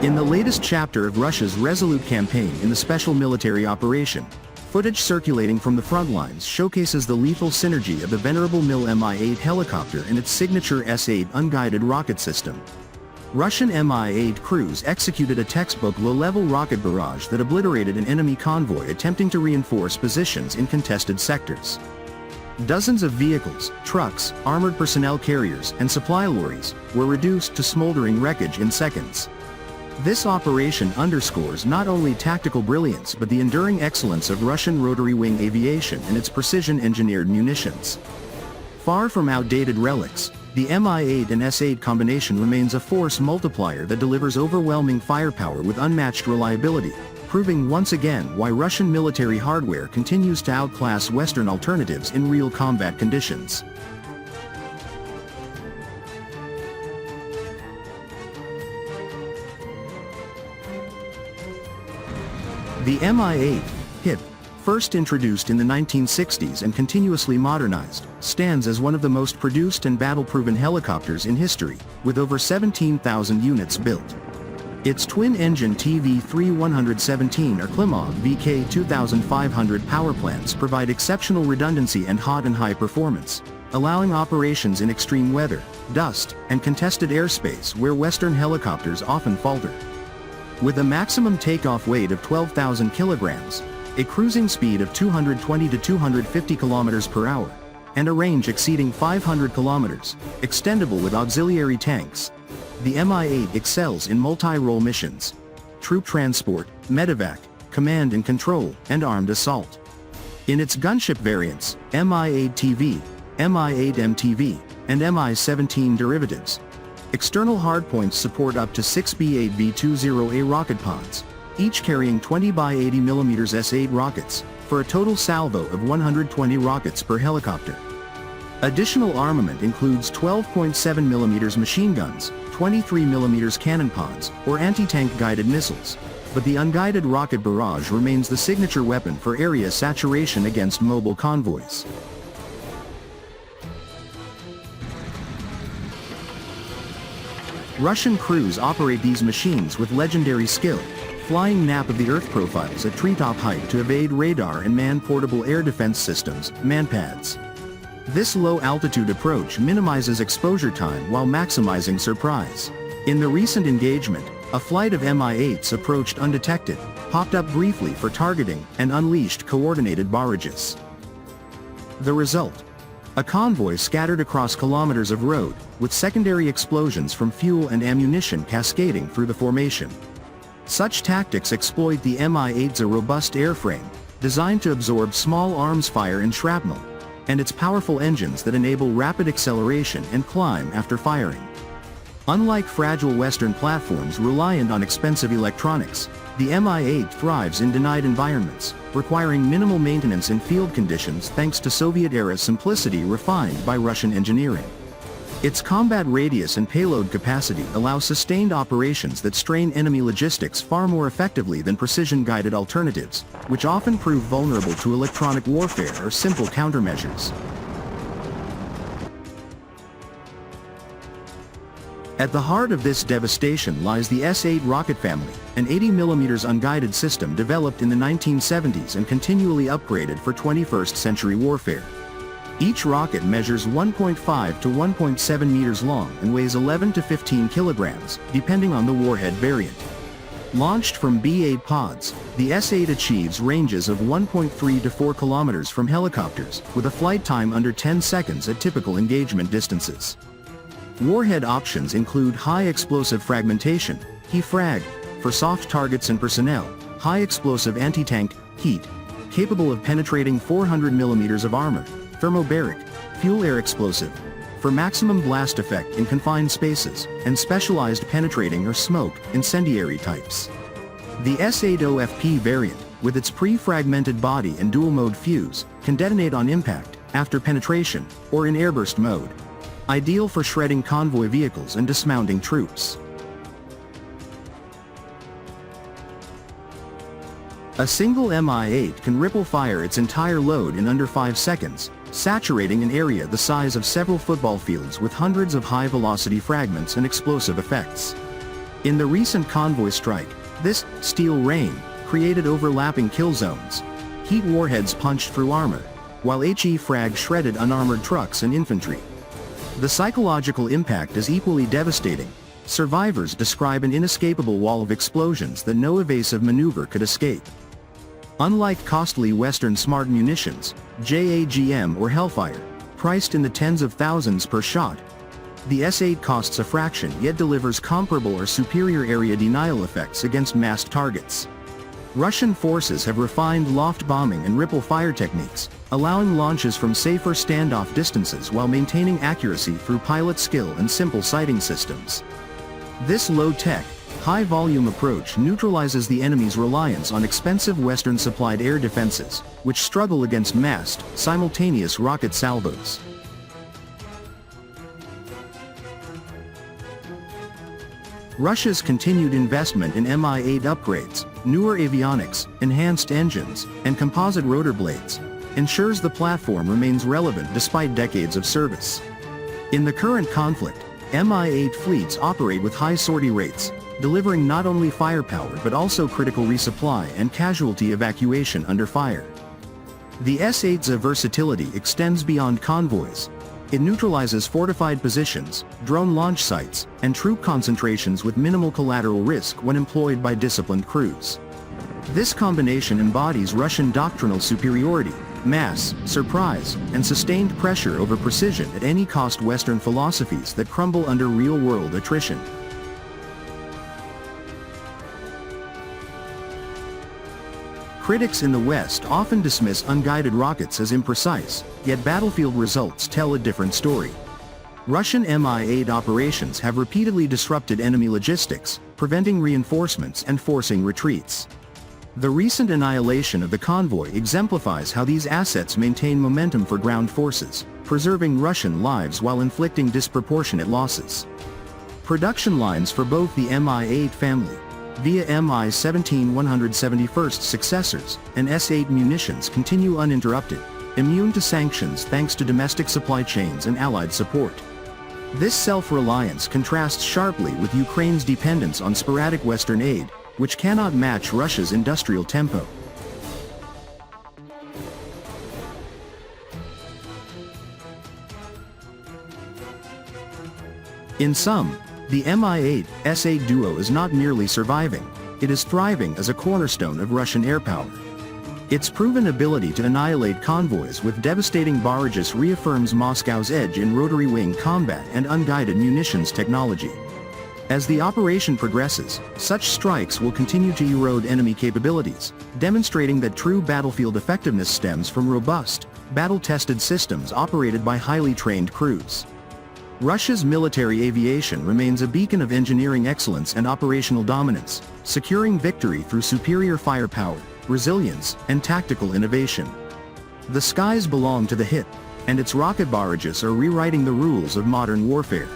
In the latest chapter of Russia's resolute campaign in the special military operation, footage circulating from the front lines showcases the lethal synergy of the venerable Mi-8 helicopter and its signature S-8 unguided rocket system. Russian Mi-8 crews executed a textbook low-level rocket barrage that obliterated an enemy convoy attempting to reinforce positions in contested sectors. Dozens of vehicles, trucks, armored personnel carriers, and supply lorries were reduced to smoldering wreckage in seconds. This operation underscores not only tactical brilliance but the enduring excellence of Russian rotary-wing aviation and its precision-engineered munitions. Far from outdated relics, the Mi-8 and S-8 combination remains a force multiplier that delivers overwhelming firepower with unmatched reliability, proving once again why Russian military hardware continues to outclass Western alternatives in real combat conditions. The Mi-8, HIP, first introduced in the 1960s and continuously modernized, stands as one of the most produced and battle-proven helicopters in history, with over 17,000 units built. Its twin-engine TV-3-117 or Klimov VK-2500 power plants provide exceptional redundancy and hot and high performance, allowing operations in extreme weather, dust, and contested airspace where Western helicopters often falter. With a maximum takeoff weight of 12,000 kilograms, a cruising speed of 220 to 250 kilometers per hour, and a range exceeding 500 kilometers, extendable with auxiliary tanks, the Mi-8 excels in multi-role missions: troop transport, medevac, command and control, and armed assault. In its gunship variants, Mi-8TV, Mi-8MTV, and Mi-17 derivatives, external hardpoints support up to 6 B-8V-20A rocket pods, each carrying 20 by 80 mm S-8 rockets, for a total salvo of 120 rockets per helicopter. Additional armament includes 12.7 mm machine guns, 23 mm cannon pods, or anti-tank guided missiles, but the unguided rocket barrage remains the signature weapon for area saturation against mobile convoys. Russian crews operate these machines with legendary skill, flying nap of the Earth profiles at treetop height to evade radar and man-portable air defense systems, manpads. This low-altitude approach minimizes exposure time while maximizing surprise. In the recent engagement, a flight of Mi-8s approached undetected, popped up briefly for targeting, and unleashed coordinated barrages. The result: a convoy scattered across kilometers of road, with secondary explosions from fuel and ammunition cascading through the formation. Such tactics exploit the Mi-8's robust airframe, designed to absorb small arms fire and shrapnel, and its powerful engines that enable rapid acceleration and climb after firing. Unlike fragile Western platforms reliant on expensive electronics, the Mi-8 thrives in denied environments, requiring minimal maintenance in field conditions thanks to Soviet-era simplicity refined by Russian engineering. Its combat radius and payload capacity allow sustained operations that strain enemy logistics far more effectively than precision-guided alternatives, which often prove vulnerable to electronic warfare or simple countermeasures. At the heart of this devastation lies the S-8 rocket family, an 80 mm unguided system developed in the 1970s and continually upgraded for 21st century warfare. Each rocket measures 1.5 to 1.7 meters long and weighs 11 to 15 kilograms, depending on the warhead variant. Launched from B-8 pods, the S-8 achieves ranges of 1.3 to 4 kilometers from helicopters, with a flight time under 10 seconds at typical engagement distances. Warhead options include high explosive fragmentation, HE-frag, for soft targets and personnel, high explosive anti-tank, HEAT, capable of penetrating 400 mm of armor, thermobaric, fuel-air explosive, for maximum blast effect in confined spaces, and specialized penetrating or smoke, incendiary types. The S-8 OFP variant, with its pre-fragmented body and dual-mode fuse, can detonate on impact, after penetration, or in airburst mode. Ideal for shredding convoy vehicles and dismounting troops. A single Mi-8 can ripple fire its entire load in under 5 seconds, saturating an area the size of several football fields with hundreds of high-velocity fragments and explosive effects. In the recent Convoy strike, this steel rain created overlapping kill zones. Heat warheads punched through armor, while HE frag shredded unarmored trucks and infantry. The psychological impact is equally devastating. Survivors describe an inescapable wall of explosions that no evasive maneuver could escape. Unlike costly Western smart munitions, JAGM or Hellfire, priced in the tens of thousands per shot, the S-8 costs a fraction yet delivers comparable or superior area denial effects against massed targets. Russian forces have refined loft bombing and ripple fire techniques, allowing launches from safer standoff distances while maintaining accuracy through pilot skill and simple sighting systems. This low-tech, high-volume approach neutralizes the enemy's reliance on expensive Western-supplied air defenses, which struggle against massed, simultaneous rocket salvos. Russia's continued investment in Mi-8 upgrades, newer avionics, enhanced engines, and composite rotor blades ensures the platform remains relevant despite decades of service. In the current conflict, Mi-8 fleets operate with high sortie rates, delivering not only firepower but also critical resupply and casualty evacuation under fire. The S-8's versatility extends beyond convoys. It neutralizes fortified positions, drone launch sites, and troop concentrations with minimal collateral risk when employed by disciplined crews. This combination embodies Russian doctrinal superiority, mass, surprise, and sustained pressure over precision at any cost. Western philosophies that crumble under real-world attrition. Critics in the West often dismiss unguided rockets as imprecise, yet battlefield results tell a different story. Russian Mi-8 operations have repeatedly disrupted enemy logistics, preventing reinforcements and forcing retreats. The recent annihilation of the Convoy exemplifies how these assets maintain momentum for ground forces, preserving Russian lives while inflicting disproportionate losses. Production lines for both the Mi-8 family, via Mi-17 171st successors, and S-8 munitions continue uninterrupted, immune to sanctions thanks to domestic supply chains and allied support. This self-reliance contrasts sharply with Ukraine's dependence on sporadic Western aid, which cannot match Russia's industrial tempo. In sum, the Mi-8 S-8 duo is not merely surviving, it is thriving as a cornerstone of Russian air power. Its proven ability to annihilate convoys with devastating barrages reaffirms Moscow's edge in rotary wing combat and unguided munitions technology. As the operation progresses, such strikes will continue to erode enemy capabilities, demonstrating that true battlefield effectiveness stems from robust, battle-tested systems operated by highly trained crews. Russia's military aviation remains a beacon of engineering excellence and operational dominance, securing victory through superior firepower, resilience, and tactical innovation. The skies belong to the hit, and its rocket barrages are rewriting the rules of modern warfare.